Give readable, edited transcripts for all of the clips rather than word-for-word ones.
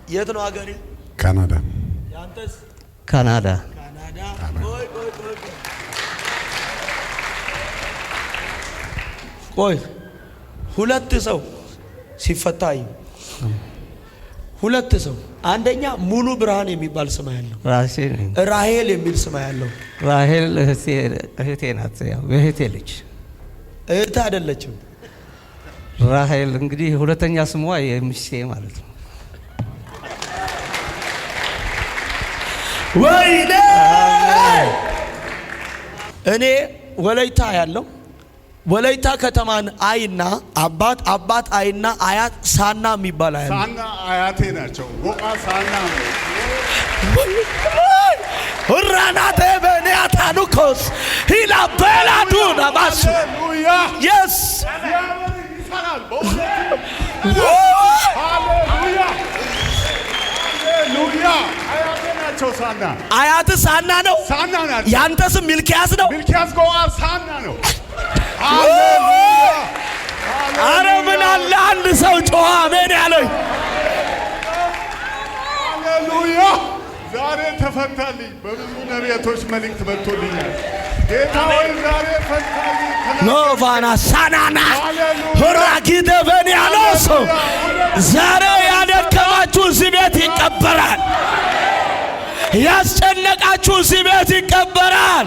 የት ነው ሀገር? ካናዳ። ያንተስ? ካናዳ። ቆይ ሁለት ሰው ሲፈታይ ሁለት ሰው አንደኛ ሙሉ ብርሃን የሚባል ስም ያለው ራሴ ነኝ። ራሄል የሚል ስም ያለው ራሄል እህቴ ናት። ያው እህቴ ልጅ እህት አይደለችም። ራሄል እንግዲህ ሁለተኛ ስሟ የሚስቴ ማለት ነው። ወይኔ እኔ ወላይታ ያለው ወላይታ ከተማን አይና አባት አይና አያት ሳና የሚባል አያት ሳና አያቴ ናቸው። ጎቃ ሳና ሁራናቴ በኒያታኑኮስ ሂላ በላዱና ባሱ yes ይሰራል። ሃሌሉያ ሃሌሉያ። አያቴ ናቸው። ሳና አያት ሳና ነው። ሳና ናቸው። ያንተ ስም ሚልኪያስ ነው። ሚልኪያስ ጎቃ ሳና ነው። አረ ምን አለ አንድ ሰው ጮኸ አሜን ያለኝ። ሃሌሉያ። ዛሬ ተፈታልኝ። በብዙ ነቢያቶች መልእክት መጥቶልኛል። ጌታ ሆይ ዛሬ ፈታልኝ። ኖቫና ሳናና ሁራጊደ በኒያኖስ ዛሬ ያደከማችሁ እዚህ ቤት ይቀበራል። ያስጨነቃችሁ እዚህ ቤት ይቀበራል።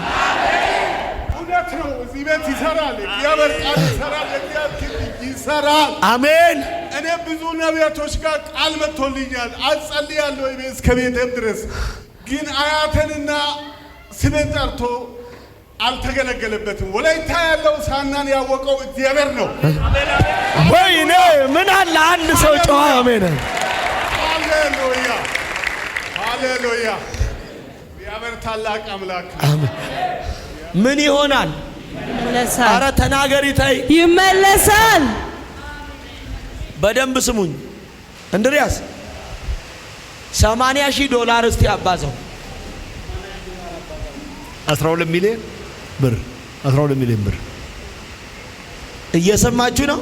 ነው እዚህ ቤት ይሰራል። እግዚአብሔር ቃል ይሰራል። እግዚአብሔር ይሰራል። አሜን። እኔ ብዙ ነቢያቶች ጋር ቃል መጥቶልኛል። አጸልያለሁ እስከ ቤቴም ድረስ ግን አያተንና ስሜን ጠርቶ አልተገለገለበትም። ወላይታ ያለው ሳናን ያወቀው እግዚአብሔር ነው። ወይኔ ምን አለ አንድ ሰው ጮኸ አሜን። ሃሌሉያ ሃሌሉያ። እግዚአብሔር ታላቅ አምላክ አሜን። ምን ይሆናል? ይመለሳል። አረ ተናገሪ ታይ። ይመለሳል። በደንብ ስሙኝ። እንድሪያስ $80,000 እስቲ አባዛው 12 ሚሊዮን ብር 12 ሚሊዮን ብር። እየሰማችሁ ነው?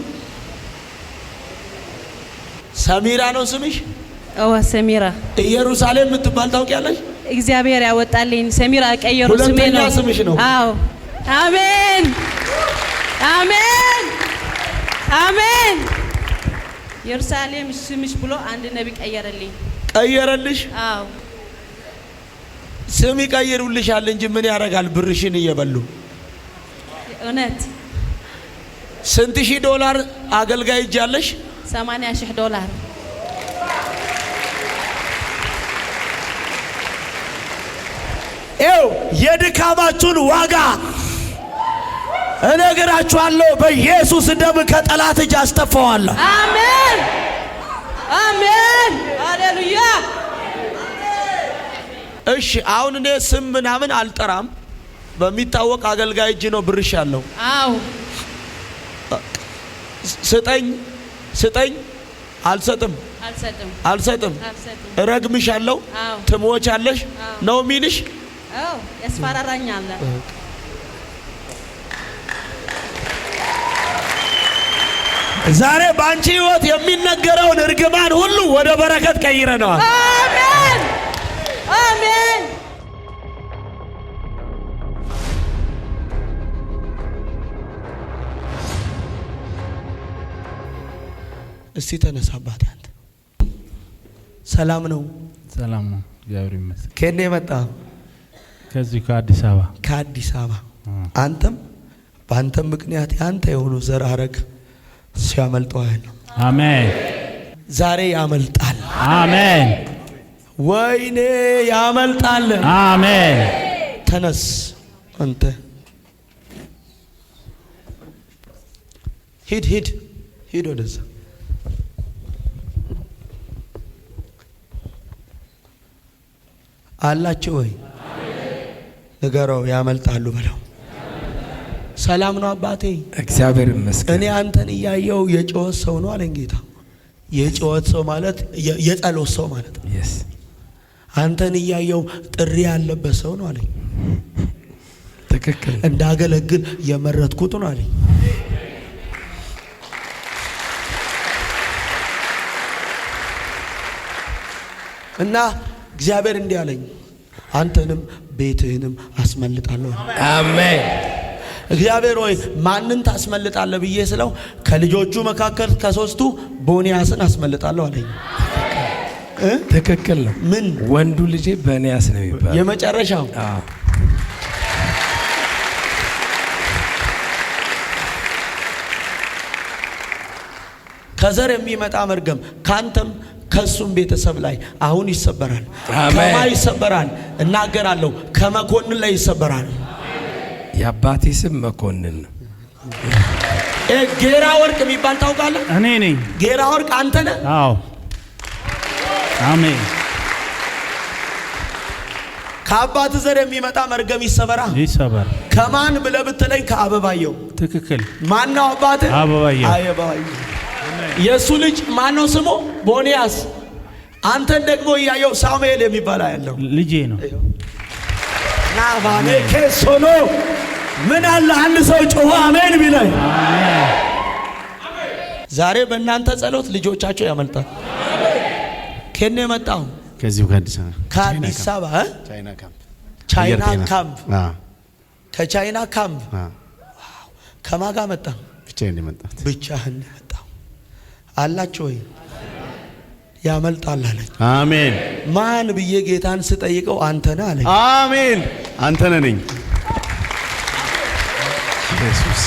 ሰሚራ ነው ስምሽ? አዎ ሰሚራ። ኢየሩሳሌም የምትባል ታውቂያለሽ? እግዚአብሔር ያወጣልኝ ሰሚራ ቀየሩ ስሜ ነው። ሁለተኛ ስምሽ ነው? አዎ። አሜን አሜን አሜን። ኢየሩሳሌም ስምሽ ብሎ አንድ ነብይ ቀየረልኝ። ቀየረልሽ? አዎ። ስም ይቀይሩልሻል እንጂ ምን ያደርጋል? ብርሽን እየበሉ እውነት። ስንት ሺህ ዶላር አገልጋይ እጃለሽ? $80,000 ኤው የድካማችሁን ዋጋ እነግራችኋለሁ። በኢየሱስ ደም ከጠላት እጅ አስተፋዋለሁ። አሜን አሜን ሃሌሉያ። እሺ አሁን እኔ ስም ምናምን አልጠራም። በሚታወቅ አገልጋይ እጅ ነው ብርሽ ያለው። አዎ። ስጠኝ አልሰጥም አልሰጥም እረግምሻለሁ ትሞቻለሽ ነው ሚልሽ። አዎ ያስፈራራኛል። ዛሬ ባንቺ ህይወት የሚነገረውን እርግማን ሁሉ ወደ በረከት ቀይረናል። አሜን አሜን። እስቲ ተነሳባት። አንተ ሰላም ነው? ሰላም ነው፣ እግዚአብሔር ይመስገን። ከኔ መጣ? ከዚህ ከአዲስ አበባ። ከአዲስ አበባ። አንተም በአንተም ምክንያት ያንተ የሆኑ ዘር ሐረግ ሲያመልጠው ያለው አሜን። ዛሬ ያመልጣል። አሜን። ወይኔ ያመልጣል። አሜን። ተነስ አንተ ሂድ ወደዛ። አላችሁ ወይ? ንገረው ያመልጣሉ በለው። ሰላም ነው አባቴ? እግዚአብሔር ይመስገን። እኔ አንተን እያየው የጮኸት ሰው ነው አለኝ ጌታ። የጮኸት ሰው ማለት የጸሎት ሰው ማለት ነው። አንተን እያየው ጥሪ ያለበት ሰው ነው አለኝ። ትክክል። እንዳገለግል የመረጥኩት ነው አለኝ። እና እግዚአብሔር እንዲህ አለኝ አንተንም ቤትህንም አስመልጣለሁ። አሜን። እግዚአብሔር ሆይ ማንን ታስመልጣለህ ብዬ ስለው ከልጆቹ መካከል ከሶስቱ ቦንያስን አስመልጣለሁ አለኝ። ትክክል ነው። ምን ወንዱ ልጄ ቦንያስ ነው የሚባለው የመጨረሻው። ከዘር የሚመጣ መርገም ካንተም ከሱም ቤተሰብ ላይ አሁን ይሰበራል። ከማ ይሰበራል? እናገራለሁ ከመኮንን ላይ ይሰበራል። የአባቴ ስም መኮንን ነው። ጌራ ወርቅ የሚባል ታውቃለህ? እኔ ነኝ። ጌራ ወርቅ አንተ ነህ? አዎ። አሜን። ከአባት ዘር የሚመጣ መርገም ይሰበራ። ይሰበር። ከማን ብለህ ብትለኝ ከአበባየው። ትክክል። ማነው አባት? አበባየው። አበባየው። የሱ ልጅ ማነው ስሙ? ቦንያስ። አንተን ደግሞ እያየው ሳሙኤል የሚባል ያለው ልጄ ነው። ናባኔ ከሶሎ ምን አለ አንድ ሰው ጮሆ አሜን ቢለኝ። ዛሬ በእናንተ ጸሎት ልጆቻቸው ያመልጣል። ከኔ የመጣው ከዚሁ ከአዲስ አበባ ቻይና ካምፕ ከቻይና ካምፕ ከማጋ መጣ? ብቻዬን የመጣሁት። ብቻህን መጣው አላችሁ ወይ? ያመልጣል አለኝ። አሜን። ማን ብዬ ጌታን ስጠይቀው አንተ ነህ አለኝ። አሜን። አንተ ነኝ። ኢየሱስ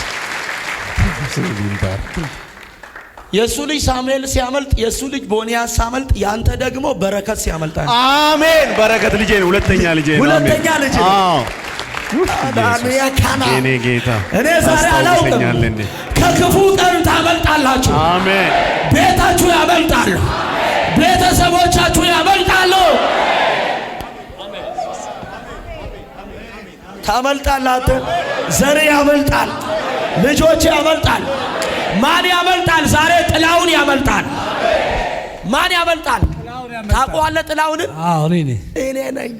የሱ ልጅ ሳሙኤል ሲያመልጥ፣ የሱ ልጅ ቦንያስ ሲያመልጥ፣ ያንተ ደግሞ በረከት ሲያመልጥ። አሜን። በረከት ልጄ ነው። ሁለተኛ ልጄ ነው። ሁለተኛ ልጄ ነው። አዎ። እኔ ጌታ እኔ ዛሬ አላውቅም። ከክፉ ቀን ታመልጣላችሁ። አሜን። ቤታችሁ ያመልጣል። ቤተሰቦቻችሁ ያመልጣሉ። ታመልጣላችሁ። ዘር ያመልጣል። ልጆች ያመልጣል። ማን ያመልጣል? ዛሬ ጥላውን ያመልጣል። ማን ያመልጣል? ታውቀዋለህ ጥላውን? አዎ እኔ ነኝ።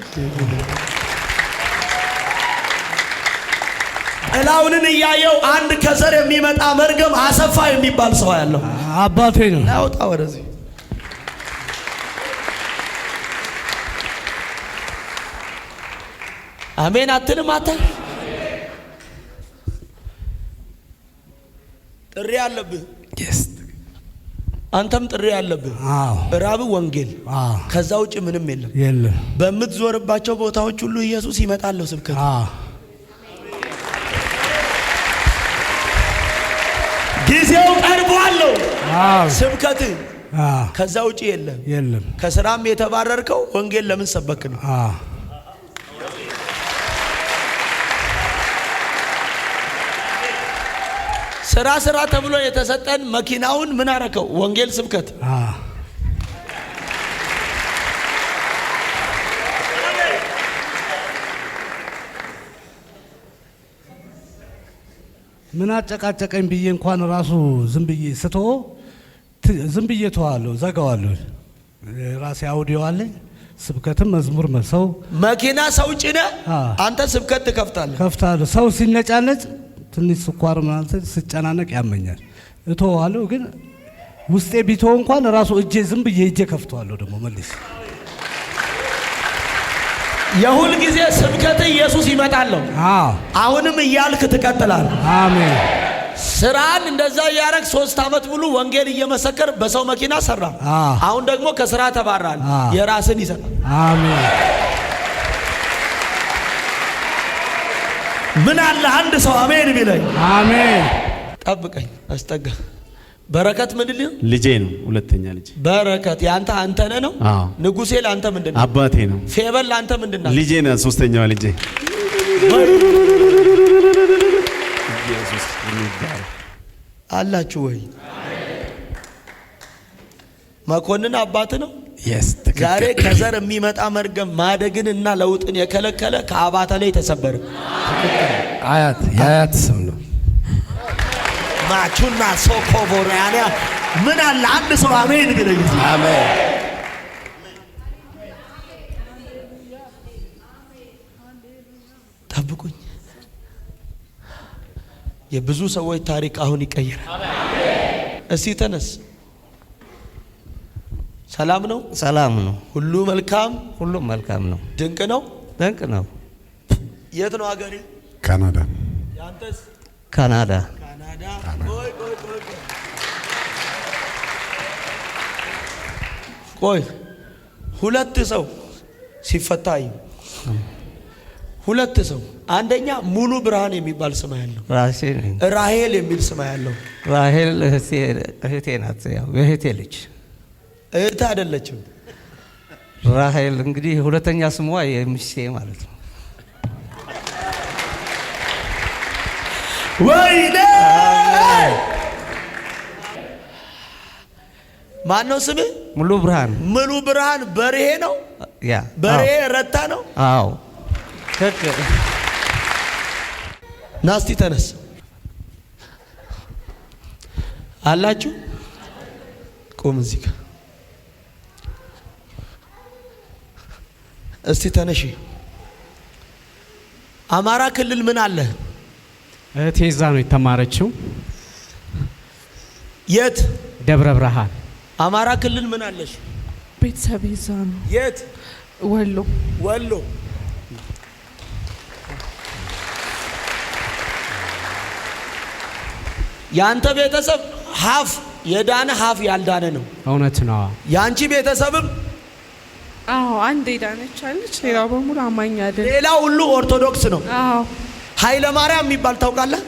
ጥላውንን እያየው አንድ ከዘር የሚመጣ መርገም አሰፋ የሚባል ሰው ያለው አባቴ ነው። ናውጣ ወደዚህ። አሜን አትልም? አታ ጥሪ አለብህ። አንተም ጥሪ አለብህ። ራብ ወንጌል። ከዛ ውጭ ምንም የለም። በምትዞርባቸው ቦታዎች ሁሉ ኢየሱስ ይመጣል። ስብከት ጊዜው ቀርቧል። ስብከት ከዛ ውጭ የለም። ከስራም የተባረርከው ወንጌል ለምን ሰበክ ነው? ስራ ተብሎ የተሰጠን መኪናውን ምን አረከው? ወንጌል ስብከት። ምን አጨቃጨቀኝ ብዬ እንኳን ራሱ ዝም ብዬ ተዋለሁ፣ ዘጋዋለሁ። ራሴ አውዲዮ አለኝ። ስብከትም መዝሙር ሰው መኪና ሰው ጭነ አንተ ስብከት ትከፍታለህ። ከፍታለሁ። ሰው ሲነጫነጭ ትንሽ ስኳር ማለት ስጨናነቅ ያመኛል። እተዋለሁ። ግን ውስጤ ቢተው እንኳን ራሱ ዝም ብዬ እጄ ከፍተዋለሁ። ደግሞ መልስ የሁል ጊዜ ስብከት ኢየሱስ ይመጣል። አሁንም እያልክ ትቀጥላለህ። አሜን። ስራን እንደዛ ያረክ 3 አመት ሙሉ ወንጌል እየመሰከር በሰው መኪና ሰራ። አሁን ደግሞ ከስራ ተባራል። የራስን ይሰጣል። አሜን። ምን አለ አንድ ሰው አሜን ቢለኝ። አሜን። ጠብቀኝ፣ አስጠጋ። በረከት ምንድን ነው? ልጄ ነው። ሁለተኛ ልጄ። በረከት ያንተ አንተነህ ነው? አዎ። ንጉሴ ላንተ ምንድነው? አባቴ ነው። ፌበል ላንተ ምንድነው? ልጄ ነው። ሶስተኛዋ ልጄ። ኢየሱስ ይባረክ። አላችሁ ወይ? መኮንን አባት ነው? ዛሬ ከዘር የሚመጣ መርገም ማደግን እና ለውጥን የከለከለ ከአባተ ላይ ተሰበረ። የአያት ስም ነው። ማቹና ሶኮቦራያ ምን አለ አንድ ሰው አሜን ቢለኝ። አሜን። ጠብቁኝ። የብዙ ሰዎች ታሪክ አሁን ይቀየራል። እስቲ ተነስ። ሰላም ነው። ሰላም ነው። ሁሉ መልካም፣ ሁሉም መልካም ነው። ድንቅ ነው። ድንቅ ነው። የት ነው ሀገሬ? ካናዳ። ያንተስ? ካናዳ። ካናዳ። ቆይ ሁለት ሰው ሲፈታይ ሁለት ሰው፣ አንደኛ ሙሉ ብርሃን የሚባል ስም ያለው ራሴ ነኝ። ራሄል የሚል ስም ያለው ራሄል እህቴ ናት። ያው የእህቴ ልጅ እህት አይደለችም። ራሄል እንግዲህ ሁለተኛ ስሟ የሚስቴ ማለት ነው። ወይኔ ማን ነው ስምህ? ሙሉ ብርሃን። ሙሉ ብርሃን በርሄ ነው። ያ በርሄ ረታ ነው። አዎ ናስቲ ተነስ አላችሁ። ቆም እዚህ ጋር እስቲ ተነሺ። አማራ ክልል ምን አለ? እህቴ እዛ ነው የተማረችው። የት? ደብረ ብርሃን። አማራ ክልል ምን አለሽ? ቤተሰብ እዛ ነው። የት? ወሎ። ወሎ። ያንተ ቤተሰብ ሀፍ የዳነ ሀፍ ያልዳነ ነው። እውነት ነው። ያንቺ ቤተሰብም አዎ አንድ ዳነች አለች። ሌላው በሙሉ አማኝ አይደል። ሌላው ሁሉ ኦርቶዶክስ ነው። አዎ ኃይለ ማርያም የሚባል ታውቃለህ?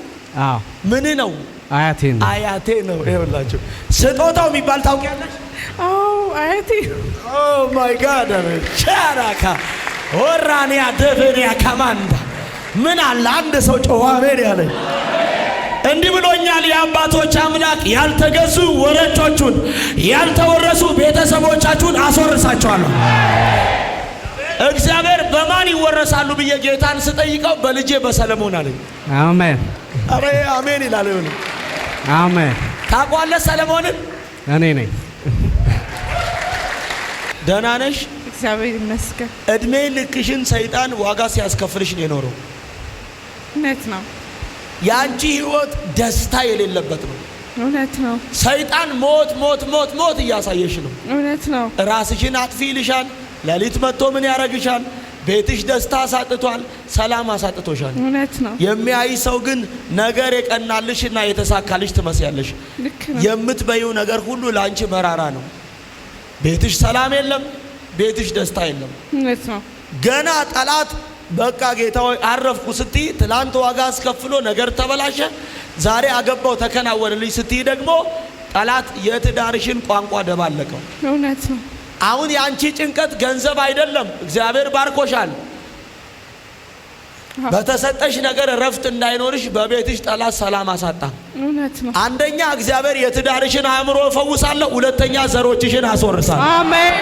አዎ ምን ነው? አያቴ ነው። አያቴ ነው። ይኸውላችሁ ስጦታው የሚባል ታውቂያለሽ? አዎ አያቴ። ኦ ማይ ጋድ ቻራካ ወራኒያ ደቨኒያ ካማንዳ ምን አለ አንድ ሰው ጮኸ አሜን ያለኝ። እንዲህ ብሎኛል የአባቶች አምላክ፣ ያልተገዙ ወረቾቹን ያልተወረሱ ቤተሰቦቻችሁን አስወርሳቸዋለሁ። እግዚአብሔር በማን ይወረሳሉ ብዬ ጌታን ስጠይቀው በልጄ በሰለሞን አለኝ። አሜን። አረ አሜን ይላል። ይሁን አሜን። ታውቃለህ ሰለሞንን? እኔ ነኝ። ደህና ነሽ? እግዚአብሔር ይመስገን። እድሜ ልክሽን ሰይጣን ዋጋ ሲያስከፍልሽ ነው የኖረው። እውነት ነው። ያንቺ ህይወት ደስታ የሌለበት ነው። እውነት ነው። ሰይጣን ሞት ሞት ሞት ሞት እያሳየሽ ነው። እውነት ነው። ራስሽን አጥፊ ይልሻል። ሌሊት መጥቶ ምን ያረግሻል? ቤትሽ ደስታ አሳጥቷል፣ ሰላም አሳጥቶሻል። እውነት ነው። የሚያይ ሰው ግን ነገር የቀናልሽና የተሳካልሽ ትመስያለሽ። ልክ ነው። የምትበይው ነገር ሁሉ ላንቺ መራራ ነው። ቤትሽ ሰላም የለም፣ ቤትሽ ደስታ የለም። እውነት ነው። ገና ጠላት በቃ ጌታ ሆይ አረፍኩ ስትይ ትላንት ዋጋ አስከፍሎ ነገር ተበላሸ፣ ዛሬ አገባው ተከናወነልኝ ስትይ ደግሞ ጠላት የትዳርሽን ቋንቋ ደባለቀው። እውነት ነው። አሁን ያንቺ ጭንቀት ገንዘብ አይደለም። እግዚአብሔር ባርኮሻል። በተሰጠሽ ነገር ረፍት እንዳይኖርሽ በቤትሽ ጠላት ሰላም አሳጣ። እውነት ነው። አንደኛ እግዚአብሔር የትዳርሽን አእምሮ ፈውሳለሁ፣ ሁለተኛ ዘሮችሽን አስወርሳለሁ። አሜን።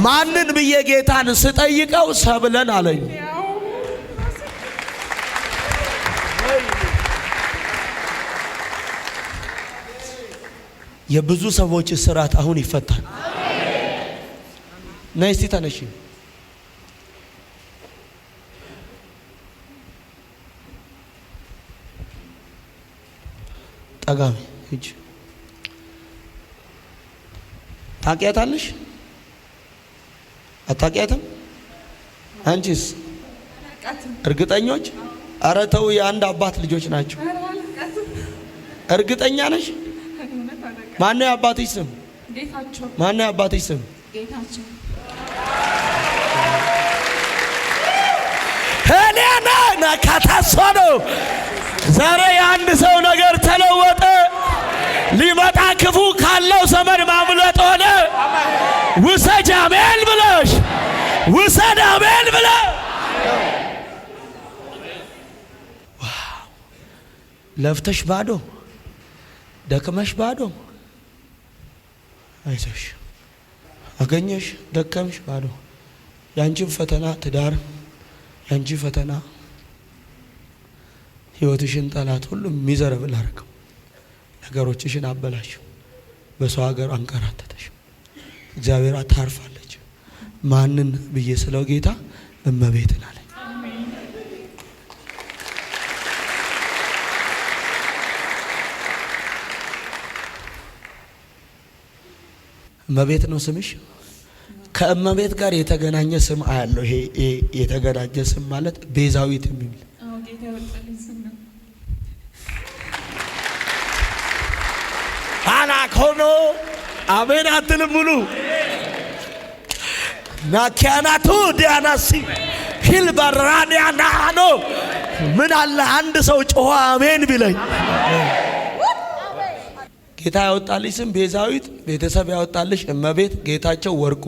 ማንን ብዬ ጌታን ስጠይቀው ሰብለን አለኝ። የብዙ ሰዎች እስራት አሁን ይፈታል። ነይ እስቲ ተነሺ። ጠጋሚ ሂጂ። ታውቂያታለሽ? አታውቂያትም? አንቺስ? እርግጠኞች? ኧረ ተው፣ የአንድ አባት ልጆች ናቸው። እርግጠኛ ነሽ? ማነው የአባትሽ ስም? ጌታቸው። ማነው የአባትሽ ስም? ጌታቸው። ሄሌና ናካታሶዶ ዛሬ የአንድ ሰው ነገር ተለወጠ። ሊመጣ ክፉ ካለው ዘመን ማምለጥ ሆነ። ውሰጅ አሜን ብለሽ ውሰድ አሜን ብለ ለፍተሽ ባዶ ደክመሽ ባዶ አይዞሽ አገኘሽ ደከምሽ ባዶ ያንቺን ፈተና ትዳር ያንቺ ፈተና ህይወትሽን ጠላት ሁሉ የሚዘረብል አረከው። ነገሮችሽን አበላሽው። በሰው ሀገር አንከራተተሽ። እግዚአብሔር ታርፋለች። ማንን ብዬ ስለው ጌታ እመቤትን አለኝ። እመቤት ነው ስምሽ? ከእመቤት ጋር የተገናኘ ስም አያለው። ይሄ የተገናኘ ስም ማለት ቤዛዊት የሚል አናኮኖ አሜን አትልም ሙሉ ናኪያናቱ ዲያናሲ ሂል ባራዲያ ናኖ ምን አለ አንድ ሰው ጮኸ አሜን ቢለኝ። ጌታ ያወጣልሽ ስም ቤዛዊት፣ ቤተሰብ ያወጣልሽ እመቤት ጌታቸው ወርቁ።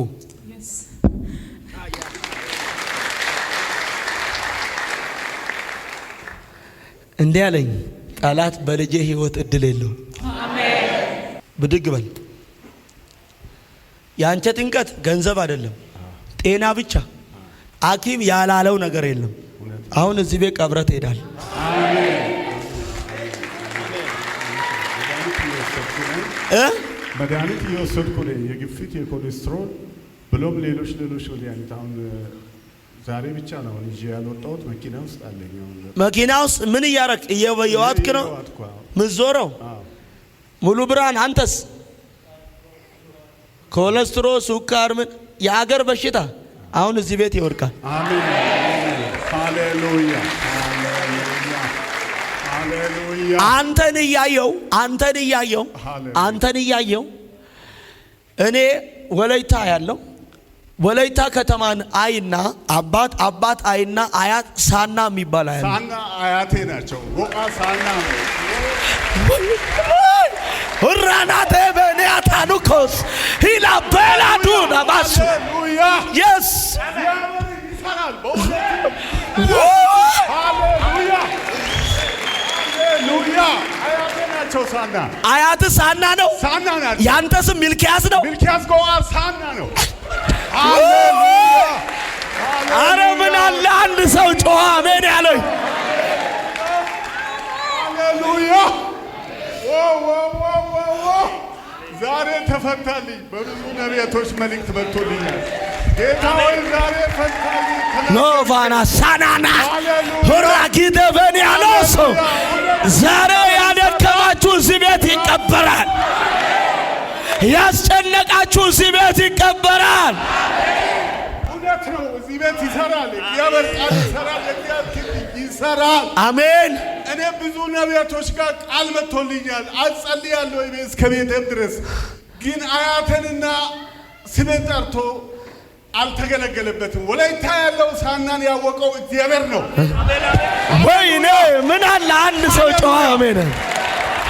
እንዲህ አለኝ ጠላት በልጄ ህይወት እድል የለው። አሜን። ብድግ በል። ያንቺ ጭንቀት ገንዘብ አይደለም ጤና ብቻ። ሐኪም ያላለው ነገር የለም። አሁን እዚህ ቤት ቀብረት ሄዳል። መድኃኒት እየወሰድኩ ነኝ። የግፊት የኮሌስትሮል ብሎም ሌሎች መድኃኒት አሁን ዛሬ ብቻ ነው እንጂ ያልወጣሁት መኪና ውስጥ አለኝ። መኪና ውስጥ ምን እያረክ እየዋጥክ ነው ምዞረው? ሙሉ ብርሃን አንተስ ኮሌስትሮል፣ ሱካር፣ ምን የሀገር በሽታ አሁን እዚህ ቤት ይወድቃል። አሜን ሃሌሉያ ሃሌሉያ። አንተን እያየው እኔ ወለይታ ያለው ወለይታ ከተማን አይና አባት አይና አያት ሳና የሚባል አያት ሳና አያቴ ናቸው። ወቃ ሳና ሁራናቴ በኒያታኑኮስ ሂላ በላዱ ናባሱ የስ ይሰራል። ሃሌሉያ ሃሌሉያ። አያቴ ናቸው ሳና። አያት ሳና ነው። ሳና ናቸው። ያንተ ስም ሚልኪያስ ነው። ሚልኪያስ ጎአ ሳና ነው። አረ ምን አለ አንድ ሰው ጮኸ አሜን ያለኝ። ሃሌሉያ ዛሬ ተፈታልኝ። በብዙ ነቢያቶች መልእክት መጥቶልኛል። ጌታ ሆይ ዛሬ ፈታልኝ። ኖቫና ሳናና ሁራጊደ በኒያኖሶ ዛሬ ያደከማችሁ እዚህ ቤት ይቀበራል። ያስጨነቃችሁ እዚህ ቤት ይቀበራል። እውነት ነው። እዚህ ቤት ይሰራል። እግዚአብሔር ቃል ይሰራል። እግዚአብሔር ይሰራል። አሜን። እኔ ብዙ ነቢያቶች ጋር ቃል መጥቶልኛል። አጸልያለሁ እስከ ቤቴም ድረስ ግን አያተንና ስሜን ጠርቶ አልተገለገለበትም። ወላይታ ያለው ሳናን ያወቀው እግዚአብሔር ነው። ወይኔ ምን አለ አንድ ሰው ጮኸ አሜን።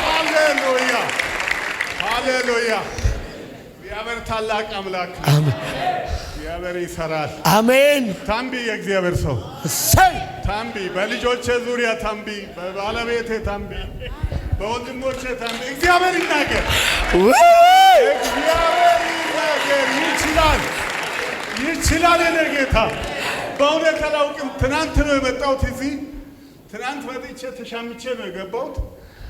ሃሌሉያ ሃሌሉያ። እግዚአብሔር ታላቅ አምላክ ነው። አሜን። እግዚአብሔር ይሰራል። አሜን። ታምቢ የእግዚአብሔር ሰው ሰይ ታምቢ፣ በልጆቼ ዙሪያ ታምቢ፣ በባለቤቴ ታምቢ፣ በወንድሞቼ ታምቢ። እግዚአብሔር ይናገር፣ እግዚአብሔር ይናገር። ይችላል። የኔ ጌታ በእውነት አላውቅም። ትናንት ነው የመጣሁት እዚህ። ትናንት መጥቼ ተሻምቼ ነው የገባሁት።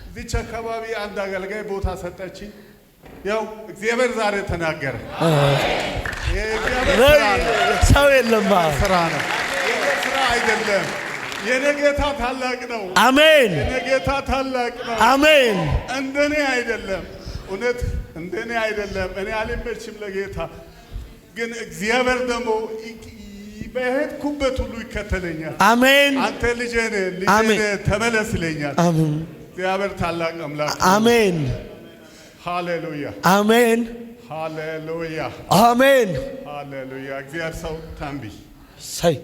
እዚች አካባቢ አንድ አገልጋይ ቦታ ሰጠችኝ። ያው እግዚአብሔር ዛሬ ተናገረ። ሰው የለም ስራ ነው፣ ስራ አይደለም። የኔ ጌታ ታላቅ ነው። አሜን። የኔ ጌታ ታላቅ ነው። አሜን። እንደኔ አይደለም፣ እውነት እንደኔ አይደለም። እኔ አልመችም ለጌታ፣ ግን እግዚአብሔር ደግሞ በሄድኩበት ሁሉ ይከተለኛል። አሜን። አንተ ልጄ ነህ ተመለስ ይለኛል። አሜን። እግዚአብሔር ታላቅ አምላክ። አሜን። ሃሌሉያ አሜን። ሃሌሉያ አሜን። ሃሌሉያ። እግዚአብሔር ሰው ታምቢ ሰይ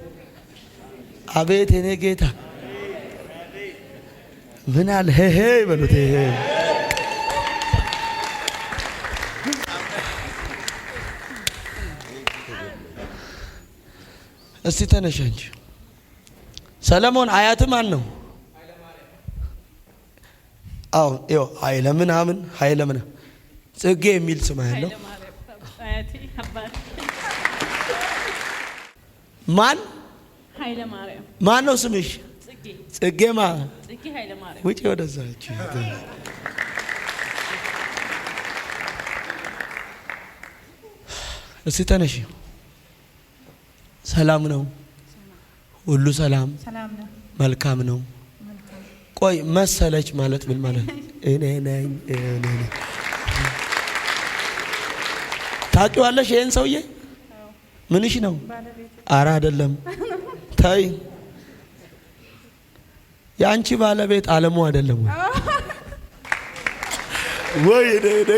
አቤት የኔ ጌታ ምን አለ ሄ በሉት። ሄ እስቲ ተነሽ አንቺ። ሰለሞን አያት ማን ነው? አዎ ይኸው ኃይለ ምናምን ኃይለ ምናምን ጽጌ የሚል ስም ያለው ማን? ኃይለ ማርያም። ማን ነው ስምሽ? ጽጌ። ጽጌማ ጽጌ ኃይለ ማርያም። ውጪ ወደዛ። እስቲ ተነሽ። ሰላም ነው? ሁሉ ሰላም መልካም ነው። ቆይ መሰለች ማለት ምን ማለት? እኔ ነኝ ታውቂዋለሽ ይሄን ሰውዬ? ምንሽ ነው? ኧረ አይደለም ታይ ያንቺ ባለቤት አለሙ አይደለም ወይ?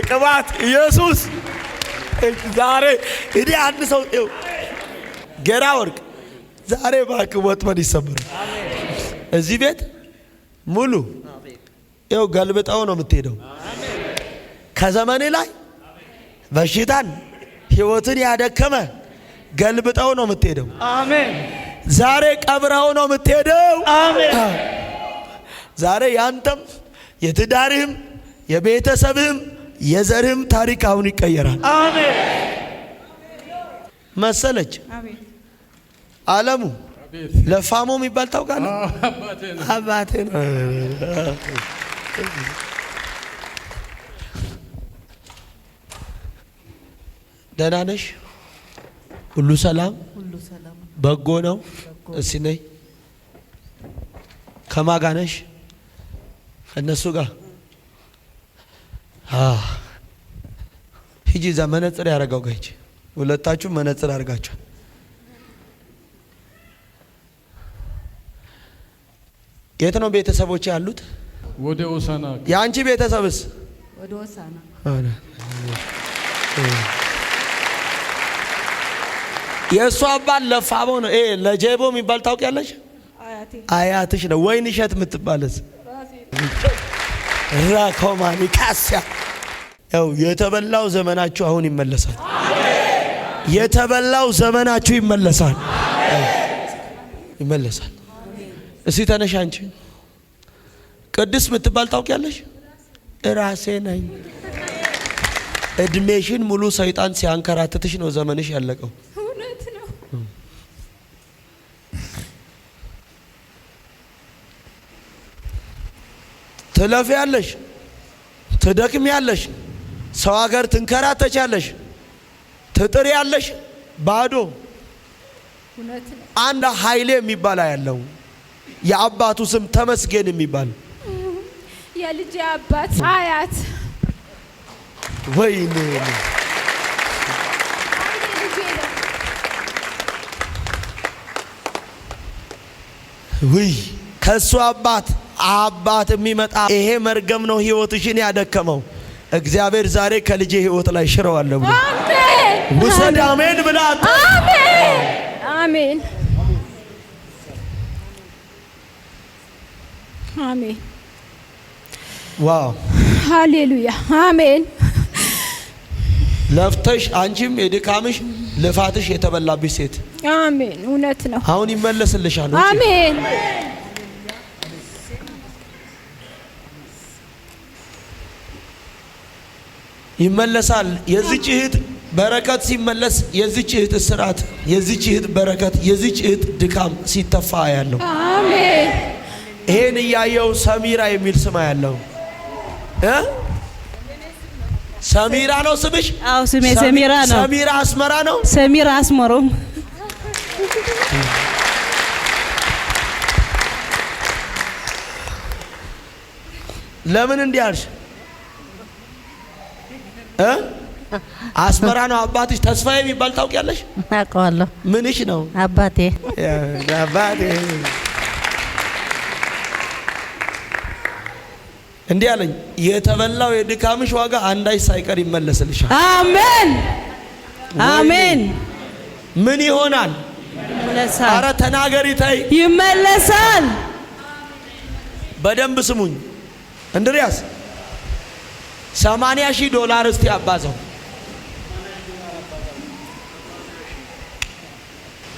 ቅባት ኢየሱስ ዛሬ እኔ አንድ ሰው ገራ ወርቅ ዛሬ ባክ ወጥመድ ይሰበር እዚህ ቤት ሙሉ ይኸው ገልብጠው ነው የምትሄደው። ከዘመኔ ላይ በሽታን ህይወትን ያደከመ ገልብጠው ነው የምትሄደው። አሜን። ዛሬ ቀብረው ነው የምትሄደው። አሜን። ዛሬ ያንተም የትዳርህም የቤተሰብህም የዘርህም ታሪክ አሁን ይቀየራል። አሜን። መሰለች አለሙ ለፋሞ የሚባል ታውቃለህ? አባቴ ነው። ደህና ነሽ? ሁሉ ሰላም? በጎ ነው? እስኪ ነይ። ከማን ጋር ነሽ? እነሱ ጋር ሂጂ። እዛ መነጽር ያደረገው ጋር ሂጂ። ሁለታችሁ መነጽር አድርጋችኋል። የት ነው ቤተሰቦች ያሉት? ወደ ሆሳና። የአንቺ ቤተሰብስ? ወደ ሆሳና። የእሱ አባት ለፋቦ ነው። ለጄቦ የሚባል ታውቂያለሽ? አያትሽ ነው። ወይን እሸት የምትባለስ ራኮማኒ ካሲያ። ያው የተበላው ዘመናችሁ አሁን ይመለሳል። የተበላው ዘመናችሁ ይመለሳል። ይመለሳል። እስቲ ተነሽ አንቺ። ቅድስት የምትባል ታውቂያለሽ? ራሴ ነኝ። እድሜሽን ሙሉ ሰይጣን ሲያንከራትትሽ ነው ዘመንሽ ያለቀው። እውነት ነው። ትለፊያለሽ፣ ትደክሚያለሽ፣ ሰው ሀገር ትንከራተቻለሽ፣ ትጥሪያለሽ ባዶ። እውነት ነው። አንድ ኃይሌ የሚባል ያለው የአባቱ ስም ተመስገን የሚባል የልጅ አባት አያት ወይኔ ውይ ከሱ አባት የሚመጣ ይሄ መርገም ነው ህይወትሽን ያደከመው። እግዚአብሔር ዛሬ ከልጄ ህይወት ላይ ሽረዋለሁ ብሎ አሜን። ውሰድ አሜን ብላት። አሜን አሜን አሜን። ዋው ሃሌሉያ አሜን። ለፍተሽ አንቺም የድካምሽ ልፋትሽ የተበላብሽ ሴት አሜን። እውነት ነው። አሁን ይመለስልሻል። አሜን ይመለሳል። የዚች እህት በረከት ሲመለስ የዚች እህት እስራት፣ የዚች እህት በረከት፣ የዚች እህት ድካም ሲተፋ ያለው አሜን። ይሄን እያየው ሰሚራ የሚል ስም ያለው ሰሚራ ነው ስምሽ? አዎ ስሜ ሰሚራ ነው። ሰሚራ አስመራ ነው። ሰሚራ አስመሮም። ለምን እንዲህ አልሽ? አስመራ ነው አባትሽ። ተስፋዬ የሚባል ታውቂያለሽ? አውቀዋለሁ። ምንሽ ነው? አባቴ። አባቴ እንዲህ አለኝ፣ የተበላው የድካምሽ ዋጋ አንዳች ሳይቀር ይመለስልሻል። አሜን አሜን። ምን ይሆናል? ይመለሳል። አረ ተናገሪ ታይ። ይመለሳል። በደንብ ስሙኝ እንድሪያስ 80,000 ዶላር እስቲ አባዛው።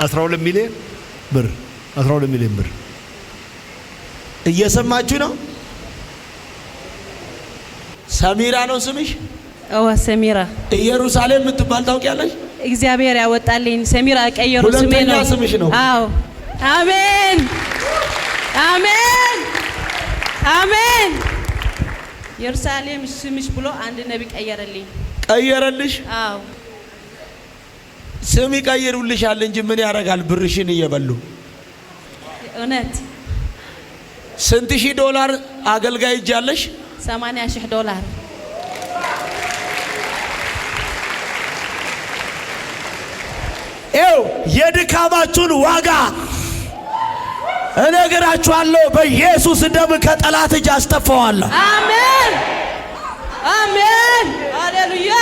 12 ሚሊዮን ብር 12 ሚሊዮን ብር። እየሰማችሁ ነው? ሰሚራ ነው ስምሽ? አዎ ሰሚራ። ኢየሩሳሌም የምትባል ታውቂያለሽ? እግዚአብሔር ያወጣልኝ ሰሚራ ቀየሩ ስሜ ሁለተኛ ነው። ስምሽ ነው? አዎ አሜን አሜን አሜን። ኢየሩሳሌም ስምሽ ብሎ አንድ ነብይ ቀየረልኝ። ቀየረልሽ? አዎ ስም ይቀይሩልሻል እንጂ ምን ያደርጋል? ብርሽን እየበሉ። እውነት። ስንት ሺህ ዶላር አገልጋይ እጃለሽ? 80,000 ዶላር። ኤው የድካማችሁን ዋጋ እነግራችኋለሁ። በኢየሱስ ደም ከጠላት እጅ አስተፋዋለሁ። አሜን አሜን ሃሌሉያ።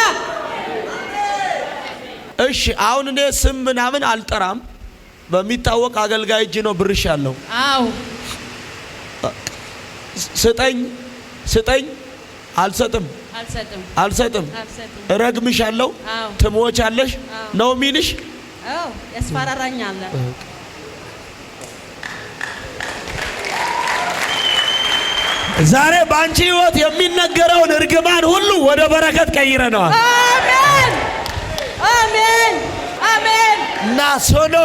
እሺ አሁን እኔ ስም ምናምን አልጠራም። በሚታወቅ አገልጋይ እጅ ነው ብርሽ ያለው። አው ስጠኝ አልሰጥም እረግምሻለሁ ትሞቻለሽ ነው የሚልሽ። አው ያስፈራራኛል። ዛሬ ባንቺ ህይወት የሚነገረውን እርግማን ሁሉ ወደ በረከት ቀይረናል። አሜን አሜን አሜን። ናሶኖ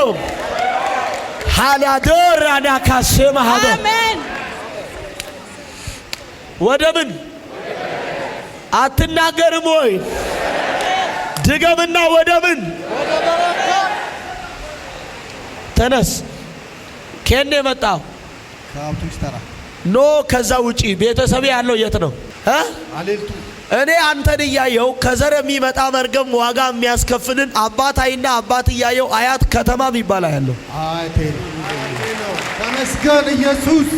ሃላዶራና ካሴማ ሃዶ አሜን። ወደ ምን አትናገርም ወይ? ድገምና ወደ ምን ተነስ። ከኔ መጣው ከአብቶች ተራ ኖ ከዛ ውጪ ቤተሰብ ያለው የት ነው? አሌልቱ እኔ አንተን እያየው ከዘር የሚመጣ መርገም ዋጋ የሚያስከፍልን አባታይና አባት እያየው አያት ከተማ የሚባል ያለው ተመስገን ኢየሱስ።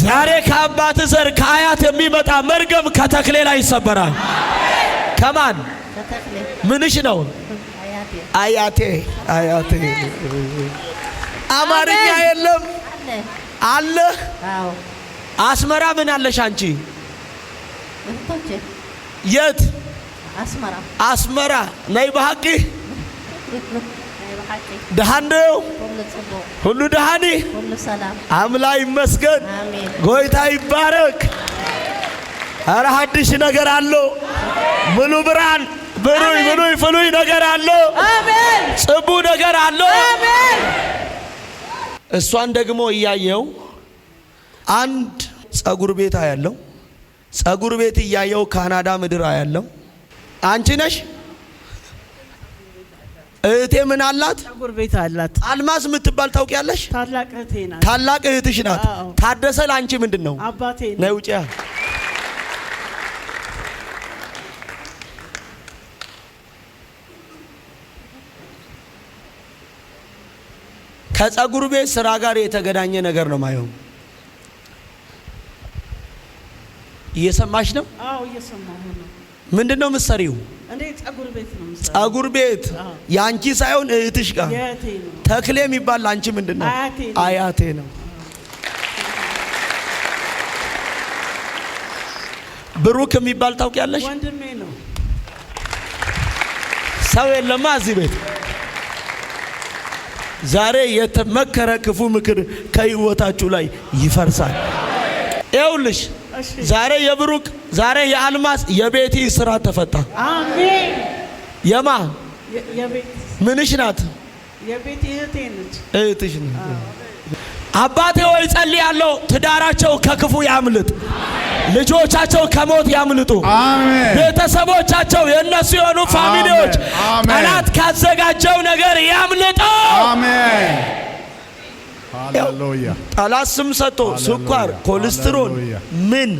ዛሬ ከአባት ዘር ከአያት የሚመጣ መርገም ከተክሌ ላይ ይሰበራል። ከማን ምንሽ ነው? አያቴ አማርኛ የለም አለ። አስመራ ምን አለሽ አንቺ? የት? አስመራ ነይ በሐቂ ደሃንደው ሁሉ ደሃኒ አምላክ ይመስገን ጎይታ ይባረክ። አረ ሐዲስ ነገር አለው ሙሉ ብርሃን ብሩይ ፍሉይ ነገር አለው። አሜን ጽቡ ነገር አለው። አሜን። እሷን ደግሞ እያየው አንድ ጸጉር ቤት ያለው ጸጉር ቤት እያየው ካናዳ ምድር ያለው አንቺ ነሽ? እህቴ ምን አላት? ጸጉር ቤት አላት። አልማዝ የምትባል ታውቂያለሽ? ታላቅ እህቴ ናት። ታላቅ እህትሽ ናት። ታደሰ ላንቺ ምንድነው? አባቴ ነው። ነይ ውጪ። ከጸጉር ቤት ስራ ጋር የተገናኘ ነገር ነው ማየው። እየሰማሽ ነው? አዎ እየሰማሁ ነው። ምንድነው የምትሰሪው? እንዴ ጸጉር ቤት ነው የምሰራው። ጸጉር ቤት ያንቺ ሳይሆን እህትሽ ጋር የእህቴ ነው። ተክሌ የሚባል ላንቺ ምንድነው? አያቴ ነው። ብሩክ የሚባል ታውቂያለሽ? ወንድሜ ነው። ሰው የለማ እዚህ ቤት። ዛሬ የተመከረ ክፉ ምክር ከህይወታችሁ ላይ ይፈርሳል። ይኸውልሽ ዛሬ የብሩክ ዛሬ የአልማዝ የቤቲ ስራ ተፈታ። አሜን። የማ የቤት ምንሽ ናት? የቤት እህቴ ነች። እህትሽ ናት። አባቴ ሆይ ጸልያለሁ፣ ትዳራቸው ከክፉ ያምልጥ፣ ልጆቻቸው ከሞት ያምልጡ፣ ቤተሰቦቻቸው የነሱ የሆኑ ፋሚሊዎች ጠላት ካዘጋጀው ነገር ያምልጡ። አሜን ሃሌሉያ። ጠላት ስም ሰጥቶ ስኳር፣ ኮሌስትሮል፣ ምን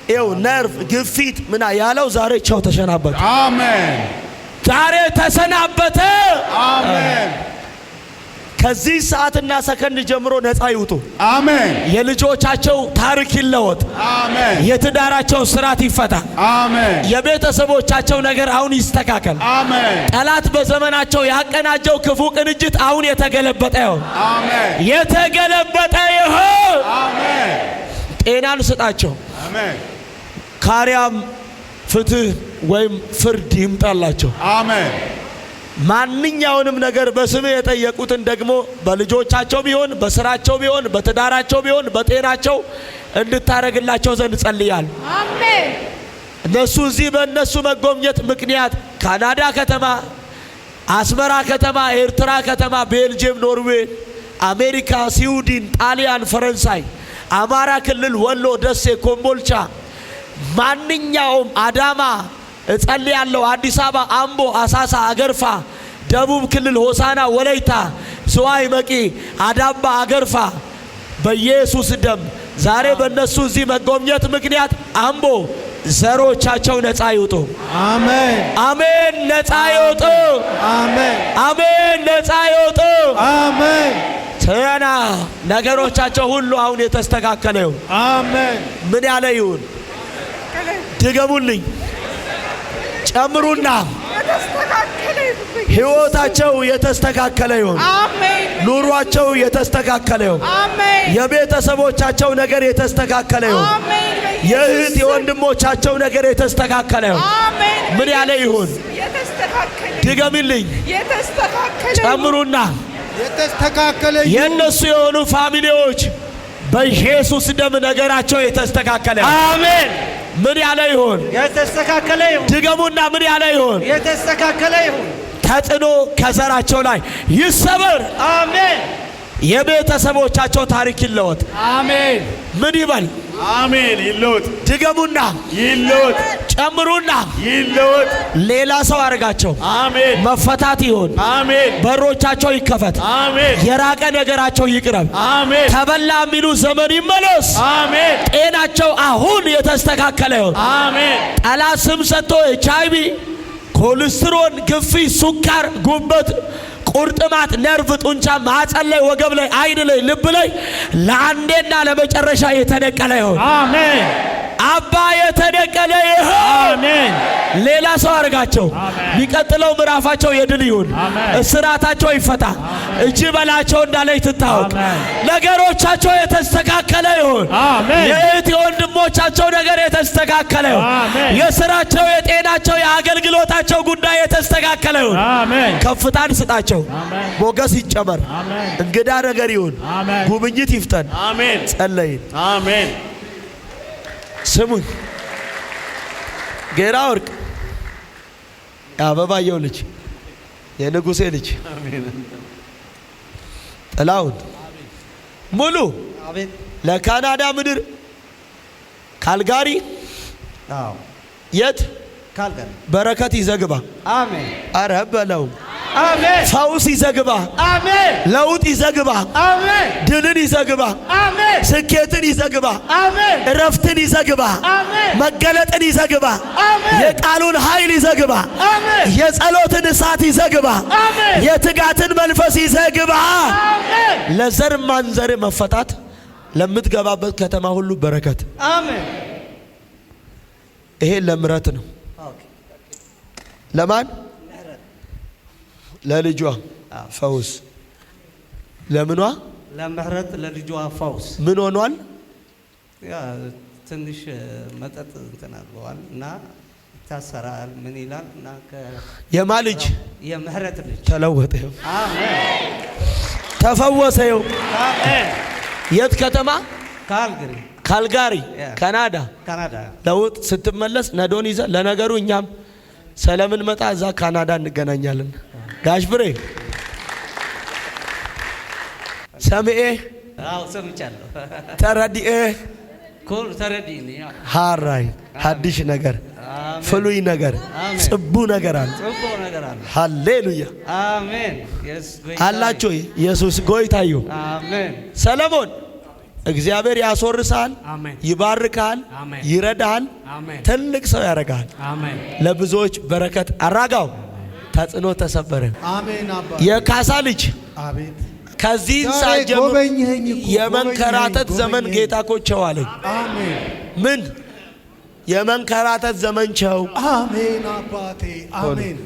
ይኸው ነርቭ፣ ግፊት ምና ያለው ዛሬ ቸው ተሸናበተ። አሜን ዛሬ ተሰናበተ። አሜን። ከዚህ ሰዓትና ሰከንድ ጀምሮ ነፃ ይውጡ። አሜን። የልጆቻቸው ታሪክ ይለወጥ። አሜን። የትዳራቸው ስራት ይፈታ። አሜን። የቤተሰቦቻቸው ነገር አሁን ይስተካከል። አሜን። ጠላት በዘመናቸው ያቀናጀው ክፉ ቅንጅት አሁን የተገለበጠ ይሁን። አሜን። የተገለበጠ ይሁን። አሜን። ጤናን ስጣቸው። አሜን። ካሪያም ፍትህ ወይም ፍርድ ይምጣላቸው። አሜን። ማንኛውንም ነገር በስም የጠየቁትን ደግሞ በልጆቻቸው ቢሆን በስራቸው ቢሆን በትዳራቸው ቢሆን በጤናቸው እንድታረግላቸው ዘንድ ጸልያለሁ። አሜን። እነሱ እዚህ በእነሱ መጎብኘት ምክንያት ካናዳ ከተማ፣ አስመራ ከተማ፣ ኤርትራ ከተማ፣ ቤልጅየም፣ ኖርዌይ፣ አሜሪካ፣ ስዊድን፣ ጣሊያን፣ ፈረንሳይ፣ አማራ ክልል፣ ወሎ፣ ደሴ፣ ኮምቦልቻ፣ ማንኛውም አዳማ እጸልያለሁ። አዲስ አበባ፣ አምቦ፣ አሳሳ፣ አገርፋ፣ ደቡብ ክልል፣ ሆሳና፣ ወለይታ፣ ዝዋይ፣ መቂ፣ አዳባ፣ አገርፋ በኢየሱስ ደም ዛሬ በእነሱ እዚህ መጎብኘት ምክንያት አምቦ፣ ዘሮቻቸው ነፃ ይውጡ። አሜን አሜን። ነፃ ይውጡ። አሜን አሜን። ነፃ ይውጡ። አሜን ተና ነገሮቻቸው ሁሉ አሁን የተስተካከለ ይሁን። አሜን። ምን ያለ ይሁን? ድገሙልኝ፣ ጨምሩና ሕይወታቸው የተስተካከለ ይሁን። አሜን። ኑሯቸው የተስተካከለ ይሁን። አሜን። የቤተሰቦቻቸው ነገር የተስተካከለ ይሁን። አሜን። የእህት የወንድሞቻቸው ነገር የተስተካከለ ይሁን። አሜን። ምን ያለ ይሁን? የተስተካከለ ድገሚልኝ፣ የተስተካከለ ጨምሩና የተስተካከለ የእነሱ የሆኑ ፋሚሊዎች በኢየሱስ ደም ነገራቸው የተስተካከለ ይሁን። አሜን። ምን ያለ ይሁን? የተስተካከለ ይሁን። ድገሙና ምን ያለ ይሁን? የተስተካከለ ይሁን። ተጽዕኖ ከዘራቸው ላይ ይሰበር። አሜን። የቤተሰቦቻቸው ታሪክ ይለወጥ። አሜን። ምን ይበል? አሜን። ይለወጥ። ድገሙና ይለወጥ። ጨምሩና ይለወጥ። ሌላ ሰው አድርጋቸው። አሜን። መፈታት ይሁን። አሜን። በሮቻቸው ይከፈት። አሜን። የራቀ ነገራቸው ይቅረብ። አሜን። ተበላ የሚሉ ዘመን ይመለስ። አሜን። ጤናቸው አሁን የተስተካከለ ይሁን። አሜን። ጠላት ስም ሰጥቶ ኤችአይቪ፣ ኮሌስትሮል፣ ግፊት፣ ሱካር፣ ጉበት፣ ቁርጥማት፣ ነርቭ፣ ጡንቻ፣ ማህፀን ላይ፣ ወገብ ላይ፣ አይን ላይ፣ ልብ ላይ ለአንዴና ለመጨረሻ የተነቀለ ይሁን። አሜን አባ የተነቀለ ይሁን። አሜን ሌላ ሰው አድርጋቸው። የሚቀጥለው ምዕራፋቸው የድል ይሁን። አሜን። እስራታቸው ይፈታ። እጅ በላቸው እንዳለች ትታወቅ። አሜን። ነገሮቻቸው የተስተካከለ ይሁን። አሜን። የእህት የወንድሞቻቸው ነገር የተስተካከለ ይሁን። አሜን። የስራቸው፣ የጤናቸው፣ የአገልግሎታቸው ጉዳይ የተስተካከለ ይሁን። አሜን ከፍታን ስጣቸው። አሜን። ሞገስ ይጨመር። አሜን። እንግዳ ነገር ይሁን። አሜን። ጉብኝት ይፍጠን። አሜን። ጸለይን። አሜን። ስሙኝ፣ ጌራ ወርቅ የአበባየው ልጅ የንጉሴ ልጅ ጥላውን ሙሉ ለካናዳ ምድር ካልጋሪ የት ካልጋሪ በረከት ይዘግባ። አሜን። አረ በለው። አሜን። ፈውስ ይዘግባ። አሜን። ለውጥ ይዘግባ። አሜን። ድልን ይዘግባ። አሜን። ስኬትን ይዘግባ። አሜን። እረፍትን ይዘግባ። አሜን። መገለጥን ይዘግባ። አሜን። የቃሉን ኃይል ይዘግባ። አሜን። የጸሎትን እሳት ይዘግባ። አሜን። የትጋትን መንፈስ ይዘግባ። አሜን። ለዘር ማንዘር መፈታት፣ ለምትገባበት ከተማ ሁሉ በረከት። አሜን። ይሄ ለምረት ነው። ለማን? ለልጇ ፈውስ። ለምኗ? ለምህረት ለልጇ ፈውስ። ምን ሆኗል? ያ ትንሽ መጠጥ እንትን አልበዋል እና ይታሰራል። ምን ይላል እና የማ ልጅ? የምህረት ልጅ ተለወጠ። አሜን። ተፈወሰ። አሜን። የት ከተማ? ካልጋሪ። ካልጋሪ ካናዳ። ካናዳ ለውጥ ስትመለስ ነዶን ይዘ። ለነገሩ እኛም ሰለምን መጣ እዛ ካናዳ እንገናኛለን። ጋሽ ብሬ ሰምኤ አው ሰምቻለሁ። ተረዲኤ ኮል ተረዲኝ ሃራይ ሀዲሽ ነገር ፍሉይ ነገር ጽቡ ነገር አለ። ጽቡ ነገር አለ። ሃሌሉያ አሜን። አላችሁ ኢየሱስ ጎይታዩ። አሜን። ሰለሞን እግዚአብሔር ያስወርሳል፣ አሜን። ይባርካል፣ አሜን። ይረዳል፣ አሜን። ትልቅ ሰው ያደርጋል። አሜን። ለብዙዎች በረከት። አራጋው ተጽዕኖ ተሰበረ። አሜን። አባ የካሳ ልጅ አቤት። ከዚህ ሰዓት ጀምሮ የመንከራተት ዘመን ጌታ እኮ ቸው አለኝ። አሜን። ምን የመንከራተት ዘመን ቸው። አሜን አባቴ። አሜን።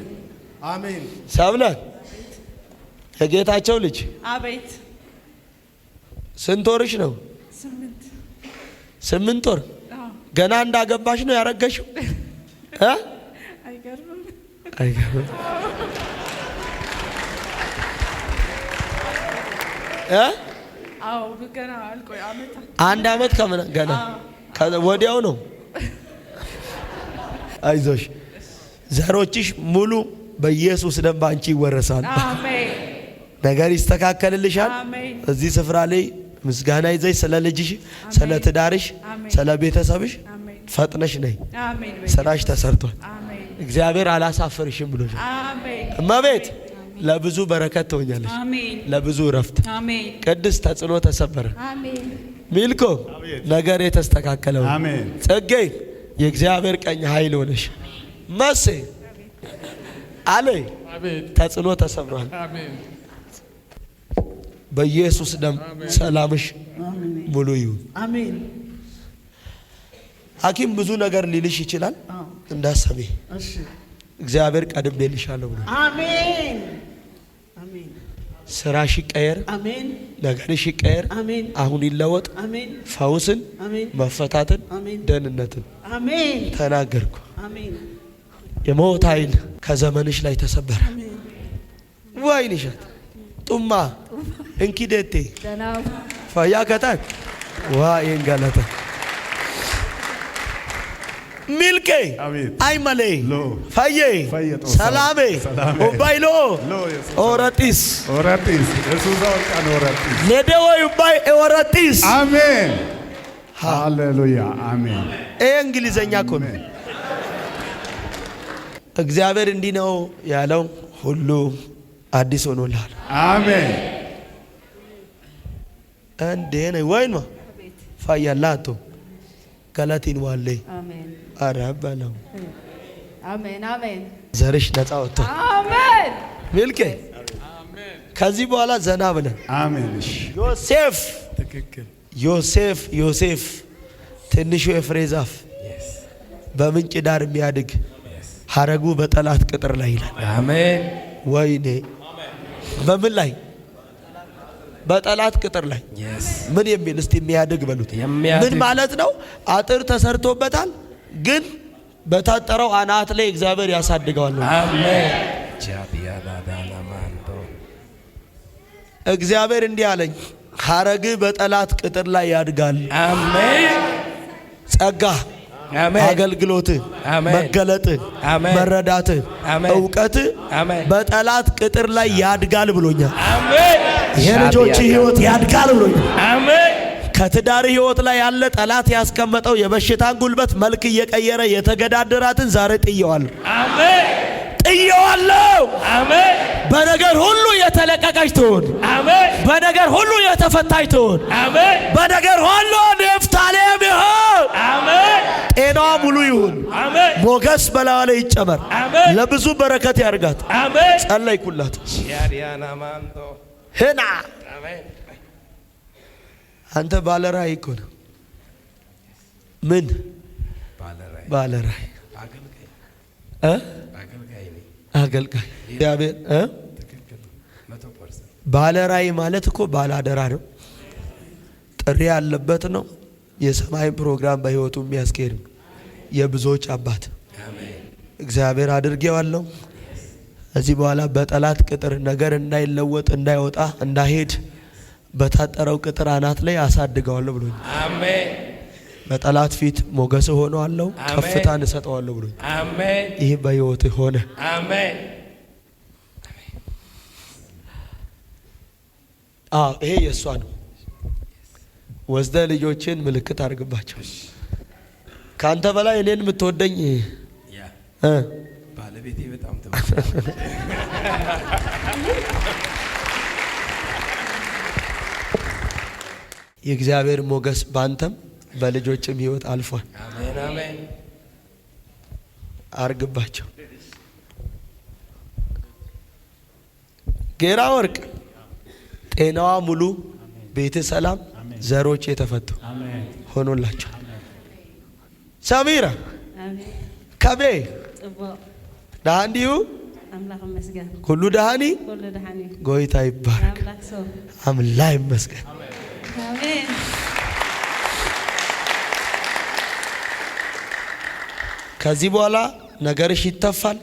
አሜን። ሰብለ የጌታቸው ልጅ አቤት። ስንት ወርሽ ነው? 8 ወር። ገና እንዳገባሽ ነው ያረገሽው? አይገርምም? አይገርምም? አዎ ገና አልቆይ አመት። 1 አመት ከምን ገና ወዲያው ነው። አይዞሽ፣ ዘሮችሽ ሙሉ በኢየሱስ ደም ባንቺ ይወረሳል። አሜን። ነገር ይስተካከልልሻል። አሜን። እዚህ ስፍራ ላይ ምስጋና ይዘሽ ስለ ልጅሽ፣ ስለ ትዳርሽ፣ ስለ ቤተሰብሽ ፈጥነሽ ነይ። አሜን። ስራሽ ተሰርቷል። አሜን። እግዚአብሔር አላሳፍርሽም ብሎሻል። አሜን። እመቤት ለብዙ በረከት ትሆኛለሽ። አሜን። ለብዙ ረፍት። አሜን። ቅድስት ተጽዕኖ ተሰበረ። አሜን። ሚልኮ ነገር የተስተካከለው። አሜን። ጽጌ የእግዚአብሔር ቀኝ ኃይል ሆነሽ መሴ አለ ተጽዕኖ ተሰብሯል። በኢየሱስ ደም ሰላምሽ ሙሉ ይሁን። አሜን። ሐኪም ብዙ ነገር ሊልሽ ይችላል እንዳሰቢ እግዚአብሔር ቀድሜልሻለሁ ብሎ አሜን። አሜን። ስራሽ ይቀየር። አሜን። ነገርሽ ይቀየር። አሜን። አሁን ይለወጥ። አሜን። ፈውስን፣ አሜን። መፈታትን፣ አሜን። ደህንነትን አሜን። ተናገርኩ። አሜን። የሞት ኃይል ከዘመንሽ ላይ ተሰበረ። ወይንሸት ጡማ እንኪደቴ ፈያ ከታን ዋይን ገለተ ሚልኬ አይመሌ ፈዬ ሰላሜ ኡባይሎ ኦረጢስ ሌደወይ ኡባይ ኦረጢስ አሜን ሃሌሉያ አሜን። እንግሊዘኛ እኮ ነው። እግዚአብሔር እንዲህ ነው ያለው ሁሉ አዲስ ሆኖልሃል። አሜን እንዴ ነው ወይኗ ፋያላቶ ገላቲን ዋሌ አሜን። አራባለው አሜን። አሜን። ዘርሽ ነፃ ወጥቶ አሜን። ሚልኬ ከዚህ በኋላ ዘና ብለን አሜን። ዮሴፍ ትክክል ዮሴፍ ትንሹ የፍሬ ዛፍ በምንጭ ዳር የሚያድግ ሐረጉ በጠላት ቅጥር ላይ ይላል። አሜን። ወይኔ በምን ላይ? በጠላት ቅጥር ላይ ምን የሚል እስቲ የሚያድግ በሉት። ምን ማለት ነው? አጥር ተሰርቶበታል፣ ግን በታጠረው አናት ላይ እግዚአብሔር ያሳድገዋል። አሜን። እግዚአብሔር እንዲህ አለኝ፣ ሐረግ በጠላት ቅጥር ላይ ያድጋል። አሜን። ጸጋ፣ አገልግሎት፣ መገለጥ፣ መረዳት፣ እውቀት በጠላት ቅጥር ላይ ያድጋል ብሎኛል። አሜን። የልጆች ህይወት ያድጋል ብሎኛል። አሜን። ከትዳር ህይወት ላይ ያለ ጠላት ያስቀመጠው የበሽታን ጉልበት መልክ እየቀየረ የተገዳደራትን ዛሬ ጥየዋለሁ። አሜን። ጥየዋለሁ። አሜን። በነገር ሁሉ የተለቀቀች ትሁን። አሜን። በነገር ሁሉ የተፈታች ትሁን። አሜን። በነገር ሁሉ ንፍታሌም ይሁን። አሜን። ጤናዋ ሙሉ ይሁን። አሜን። ሞገስ በላዋ ላይ ይጨመር። አሜን። ለብዙ በረከት ያርጋት። አሜን። ጸለይኩላት። ያሪያና ማንቶ ህና አሜን። አንተ ባለራእይ እኮ ነው። ምን ባለራእይ? አገልጋይ እግዚአብሔር ባለራእይ ማለት እኮ ባላደራ ነው። ጥሪ ያለበት ነው። የሰማይ ፕሮግራም በህይወቱ የሚያስኬድ ነው። የብዙዎች አባት እግዚአብሔር አድርጌዋለሁ። እዚህ በኋላ በጠላት ቅጥር ነገር እንዳይለወጥ፣ እንዳይወጣ፣ እንዳይሄድ በታጠረው ቅጥር አናት ላይ አሳድገዋለሁ ብሎኝ። አሜን። በጠላት ፊት ሞገስ ሆነዋለሁ፣ ከፍታን እሰጠዋለሁ ብሎኝ። አሜን። ይህ በህይወት ሆነ። አሜን። ይሄ የእሷ ነው። ወስደ ልጆችን ምልክት አድርግባቸው። ካንተ በላይ እኔን የምትወደኝ ባለቤቴ በጣም የእግዚአብሔር ሞገስ ባንተም በልጆችም ህይወት አልፏል። አሜን። አሜን። አርግባቸው። ጌራ ወርቅ ጤናዋ ሙሉ፣ ቤት ሰላም፣ ዘሮች የተፈቱ ሆኖላቸው። ሰሚራ ከቤ ዳንዲዩ ሁሉ ዳሃኒ ጎይታ ይባረክ። አምላክ ይመስገን። አሜን። ከዚህ በኋላ ነገርሽ ይተፋል፣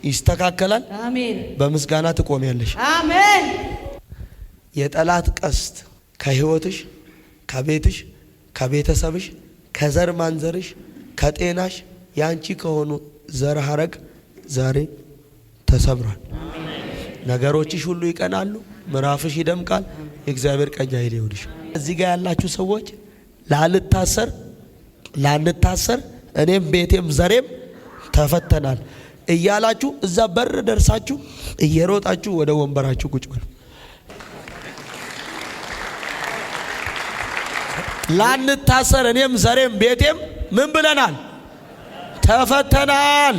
ይስተካከላል። አሜን። በምስጋና ትቆሚያለሽ። አሜን። የጠላት ቀስት ከህይወትሽ፣ ከቤትሽ፣ ከቤተሰብሽ፣ ከዘር ማንዘርሽ፣ ከጤናሽ ያንቺ ከሆኑ ዘር ሐረግ ዛሬ ተሰብሯል። ነገሮችሽ ሁሉ ይቀናሉ፣ ምዕራፍሽ ይደምቃል። የእግዚአብሔር ቀኝ ኃይል ይሁንሽ። እዚህ ጋር ያላችሁ ሰዎች ላንታሰር እኔም ቤቴም ዘሬም ተፈተናል እያላችሁ እዛ በር ደርሳችሁ እየሮጣችሁ ወደ ወንበራችሁ ቁጭ በሉ። ላንታሰር እኔም ዘሬም ቤቴም ምን ብለናል? ተፈተናል።